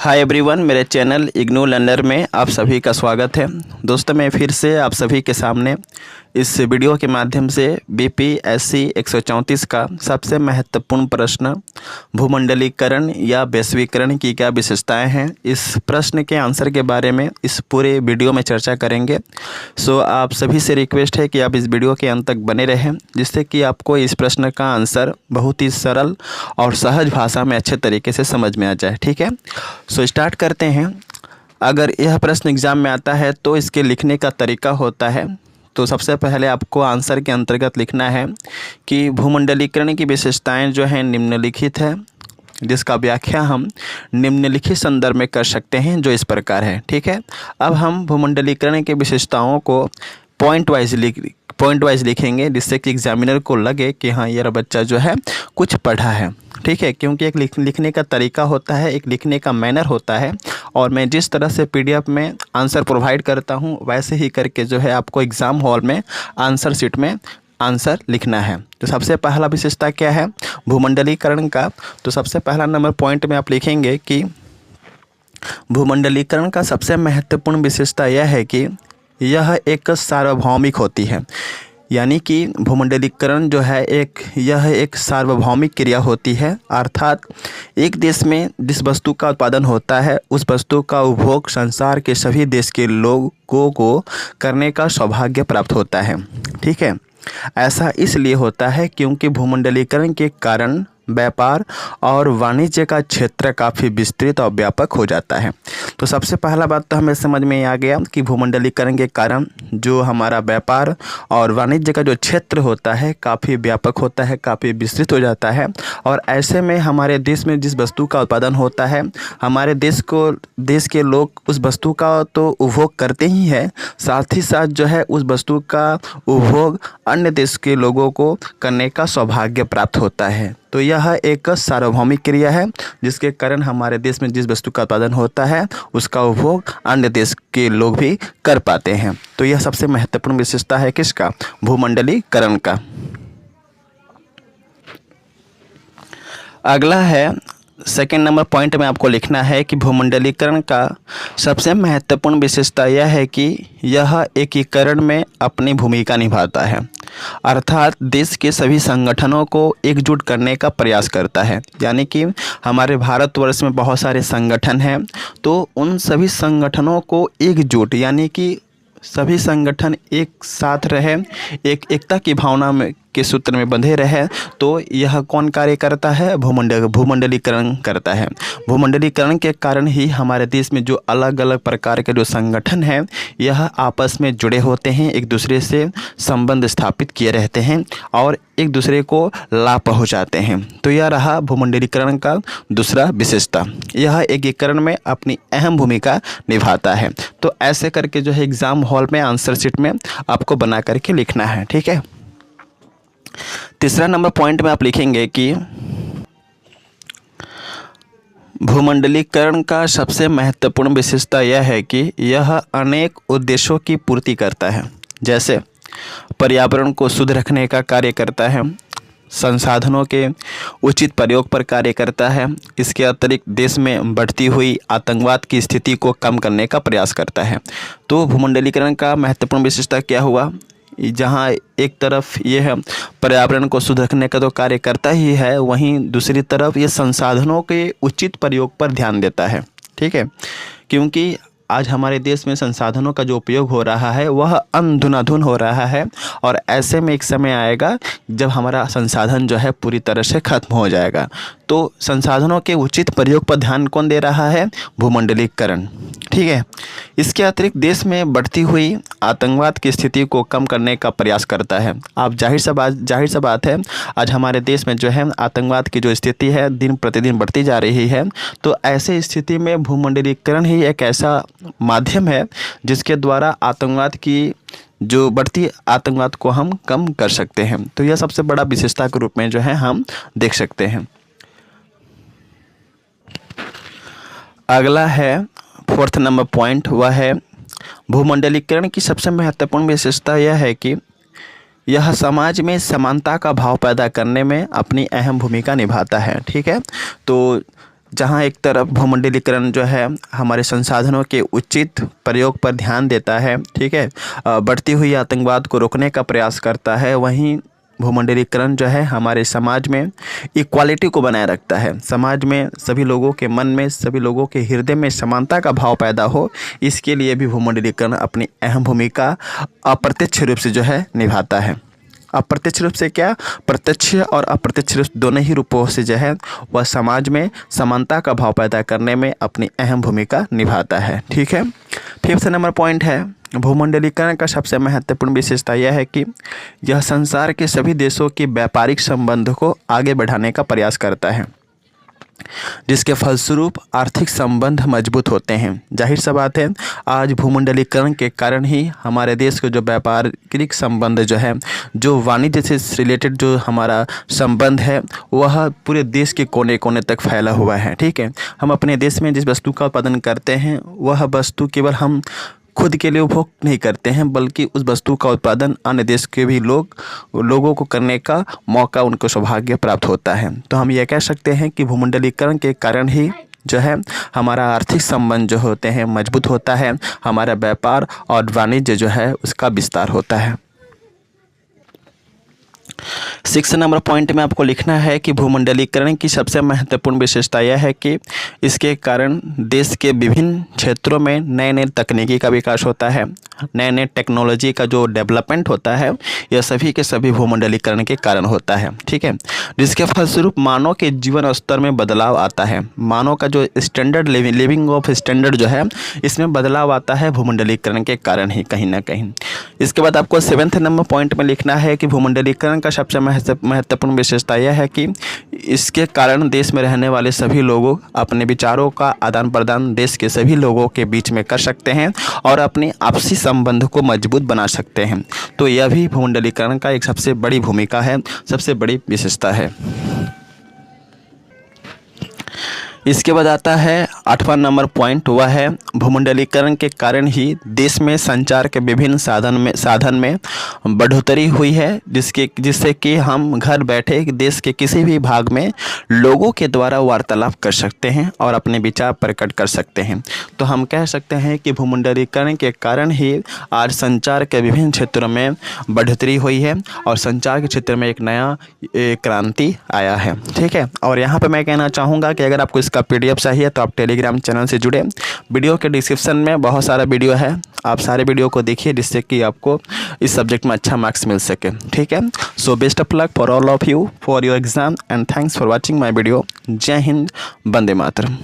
Hi everyone, मेरे channel IGNOU learner में आप सभी का स्वागत है। दोस्तों, मैं फिर से आप सभी के सामने इस वीडियो के माध्यम से बीपीएससी 134 का सबसे महत्वपूर्ण प्रश्न भूमंडलीकरण या वैश्वीकरण की क्या विशेषताएं हैं, इस प्रश्न के आंसर के बारे में इस पूरे वीडियो में चर्चा करेंगे। सो आप सभी से रिक्वेस्ट है कि आप इस वीडियो के अंत तक बने रहें, जिससे कि आपको इस प्रश्न का आंसर बहुत ही सरल और सहज भाषा में अच्छे तरीके से समझ में आ जाए। ठीक है, सो स्टार्ट करते हैं। अगर यह प्रश्न एग्ज़ाम में आता है तो इसके लिखने का तरीका होता है, तो सबसे पहले आपको आंसर के अंतर्गत लिखना है कि भूमंडलीकरण की विशेषताएं जो हैं निम्नलिखित है, जिसका व्याख्या हम निम्नलिखित संदर्भ में कर सकते हैं, जो इस प्रकार है। ठीक है, अब हम भूमंडलीकरण की विशेषताओं को पॉइंट वाइज लिखेंगे, जिससे कि एग्जामिनर को लगे कि हाँ, यह बच्चा जो है कुछ पढ़ा है। ठीक है, क्योंकि एक लिखने का तरीका होता है, एक लिखने का मैनर होता है, और मैं जिस तरह से पीडीएफ में आंसर प्रोवाइड करता हूँ वैसे ही करके जो है आपको एग्ज़ाम हॉल में आंसर शीट में आंसर लिखना है। तो सबसे पहला विशेषता क्या है भूमंडलीकरण का, तो सबसे पहला नंबर पॉइंट में आप लिखेंगे कि भूमंडलीकरण का सबसे महत्वपूर्ण विशेषता यह है कि यह एक सार्वभौमिक होती है। यानी कि भूमंडलीकरण जो है यह एक सार्वभौमिक क्रिया होती है, अर्थात एक देश में जिस वस्तु का उत्पादन होता है उस वस्तु का उपभोग संसार के सभी देश के लोगों को करने का सौभाग्य प्राप्त होता है। ठीक है, ऐसा इसलिए होता है क्योंकि भूमंडलीकरण के कारण व्यापार और वाणिज्य का क्षेत्र काफ़ी विस्तृत और व्यापक हो जाता है। तो सबसे पहला बात तो हमें समझ में आ गया कि भूमंडलीकरण के कारण जो हमारा व्यापार और वाणिज्य का जो क्षेत्र होता है काफ़ी व्यापक होता है, काफ़ी विस्तृत हो जाता है। और ऐसे में हमारे देश में जिस वस्तु का उत्पादन होता है, हमारे देश के लोग उस वस्तु का तो उपभोग करते ही हैं, साथ ही साथ जो है उस वस्तु का उपभोग अन्य देश के लोगों को करने का सौभाग्य प्राप्त होता है। तो यह एक सार्वभौमिक क्रिया है, जिसके कारण हमारे देश में जिस वस्तु का उत्पादन होता है उसका उपभोग अन्य देश के लोग भी कर पाते हैं। तो यह सबसे महत्वपूर्ण विशेषता है किसका, भूमंडलीकरण का। अगला है सेकेंड नंबर पॉइंट में आपको लिखना है कि भूमंडलीकरण का सबसे महत्वपूर्ण विशेषता यह है कि यह एकीकरण में अपनी भूमिका निभाता है, अर्थात देश के सभी संगठनों को एकजुट करने का प्रयास करता है। यानी कि हमारे भारतवर्ष में बहुत सारे संगठन हैं, तो उन सभी संगठनों को एकजुट, यानी कि सभी संगठन एक साथ रहे, एकता की भावना में के सूत्र में बंधे रहे, तो यह कौन कार्य करता है, भूमंडलीकरण करता है। भूमंडलीकरण के कारण ही हमारे देश में जो अलग अलग प्रकार के जो संगठन हैं यह आपस में जुड़े होते हैं, एक दूसरे से संबंध स्थापित किए रहते हैं और एक दूसरे को लाभ पहुँचाते हैं। तो यह रहा भूमंडलीकरण का दूसरा विशेषता, यह एकीकरण में अपनी अहम भूमिका निभाता है। तो ऐसे करके जो है एग्ज़ाम हॉल में आंसर शीट में आपको बना करके लिखना है। ठीक है, तीसरा नंबर पॉइंट में आप लिखेंगे कि भूमंडलीकरण का सबसे महत्वपूर्ण विशेषता यह है कि यह अनेक उद्देश्यों की पूर्ति करता है, जैसे पर्यावरण को शुद्ध रखने का कार्य करता है, संसाधनों के उचित प्रयोग पर कार्य करता है, इसके अतिरिक्त देश में बढ़ती हुई आतंकवाद की स्थिति को कम करने का प्रयास करता है। तो भूमंडलीकरण का महत्वपूर्ण विशेषता क्या हुआ, जहाँ एक तरफ ये है पर्यावरण को शुद्ध रखने का तो कार्य करता ही है, वहीं दूसरी तरफ ये संसाधनों के उचित प्रयोग पर ध्यान देता है। ठीक है, क्योंकि आज हमारे देश में संसाधनों का जो उपयोग हो रहा है वह अंधाधुंध हो रहा है, और ऐसे में एक समय आएगा जब हमारा संसाधन जो है पूरी तरह से खत्म हो जाएगा। तो संसाधनों के उचित प्रयोग पर ध्यान कौन दे रहा है, भूमंडलीकरण। ठीक है, इसके अतिरिक्त देश में बढ़ती हुई आतंकवाद की स्थिति को कम करने का प्रयास करता है। आप जाहिर सा बात है, आज हमारे देश में जो है आतंकवाद की जो स्थिति है दिन प्रतिदिन बढ़ती जा रही है। तो ऐसे स्थिति में भूमंडलीकरण ही एक ऐसा माध्यम है जिसके द्वारा आतंकवाद की जो बढ़ती आतंकवाद को हम कम कर सकते हैं। तो यह सबसे बड़ा विशेषता के रूप में जो है हम देख सकते हैं। अगला है फोर्थ नंबर पॉइंट, वह है भूमंडलीकरण की सबसे महत्वपूर्ण विशेषता यह है कि यह समाज में समानता का भाव पैदा करने में अपनी अहम भूमिका निभाता है। ठीक है, तो जहाँ एक तरफ भूमंडलीकरण जो है हमारे संसाधनों के उचित प्रयोग पर ध्यान देता है, ठीक है, बढ़ती हुई आतंकवाद को रोकने का प्रयास करता है, वहीं भूमंडलीकरण जो है हमारे समाज में इक्वालिटी को बनाए रखता है। समाज में सभी लोगों के मन में, सभी लोगों के हृदय में समानता का भाव पैदा हो, इसके लिए भी भूमंडलीकरण अपनी अहम भूमिका अप्रत्यक्ष रूप से जो है निभाता है। अप्रत्यक्ष रूप से क्या, प्रत्यक्ष और अप्रत्यक्ष रूप दोनों ही रूपों से जो है वह समाज में समानता का भाव पैदा करने में अपनी अहम भूमिका निभाता है। ठीक है, 5th नंबर पॉइंट है, भूमंडलीकरण का सबसे महत्वपूर्ण विशेषता यह है कि यह संसार के सभी देशों के व्यापारिक संबंध को आगे बढ़ाने का प्रयास करता है, जिसके फलस्वरूप आर्थिक संबंध मजबूत होते हैं। जाहिर सा बात है, आज भूमंडलीकरण के कारण ही हमारे देश के जो व्यापारिक संबंध जो है, जो वाणिज्य से रिलेटेड जो हमारा संबंध है, वह पूरे देश के कोने कोने तक फैला हुआ है। ठीक है, हम अपने देश में जिस वस्तु का उत्पादन करते हैं वह वस्तु केवल हम खुद के लिए उपभोग नहीं करते हैं, बल्कि उस वस्तु का उत्पादन अन्य देश के भी लोगों को करने का मौका, उनको सौभाग्य प्राप्त होता है। तो हम ये कह सकते हैं कि भूमंडलीकरण के कारण ही जो है हमारा आर्थिक संबंध जो होते हैं मजबूत होता है, हमारा व्यापार और वाणिज्य जो है उसका विस्तार होता है। 6 नंबर पॉइंट में आपको लिखना है कि भूमंडलीकरण की सबसे महत्वपूर्ण विशेषता यह है कि इसके कारण देश के विभिन्न क्षेत्रों में नए नए तकनीकी का विकास होता है, नए नए टेक्नोलॉजी का जो डेवलपमेंट होता है, यह सभी के सभी भूमंडलीकरण के कारण होता है। ठीक है, जिसके फलस्वरूप मानव के जीवन स्तर में बदलाव आता है। मानव का जो स्टैंडर्ड लिविंग ऑफ स्टैंडर्ड जो है, इसमें बदलाव आता है भूमंडलीकरण के कारण ही कहीं ना कहीं। इसके बाद आपको 7th नंबर पॉइंट में लिखना है कि भूमंडलीकरण का सबसे महत्वपूर्ण विशेषता यह है कि इसके कारण देश में रहने वाले सभी लोग अपने विचारों का आदान प्रदान देश के सभी लोगों के बीच में कर सकते हैं और अपने आपसी संबंध को मजबूत बना सकते हैं। तो यह भी भूमंडलीकरण का एक सबसे बड़ी भूमिका है, सबसे बड़ी विशेषता है। इसके बाद आता है 8वां नंबर पॉइंट, वह है भूमंडलीकरण के कारण ही देश में संचार के विभिन्न साधन में बढ़ोतरी हुई है, जिससे कि हम घर बैठे देश के किसी भी भाग में लोगों के द्वारा वार्तालाप कर सकते हैं और अपने विचार प्रकट कर सकते हैं। तो हम कह सकते हैं कि भूमंडलीकरण के कारण ही आज संचार के विभिन्न क्षेत्रों में बढ़ोतरी हुई है और संचार के क्षेत्र में एक नया क्रांति आया है। ठीक है, और यहाँ पर मैं कहना चाहूँगा कि अगर आपको का PDF चाहिए तो आप टेलीग्राम चैनल से जुड़े। वीडियो के डिस्क्रिप्शन में बहुत सारा वीडियो है, आप सारे वीडियो को देखिए जिससे कि आपको इस सब्जेक्ट में अच्छा मार्क्स मिल सके। ठीक है, so best of luck for all of you for your exam and thanks for watching my video. जय हिंद, वंदे मातरम।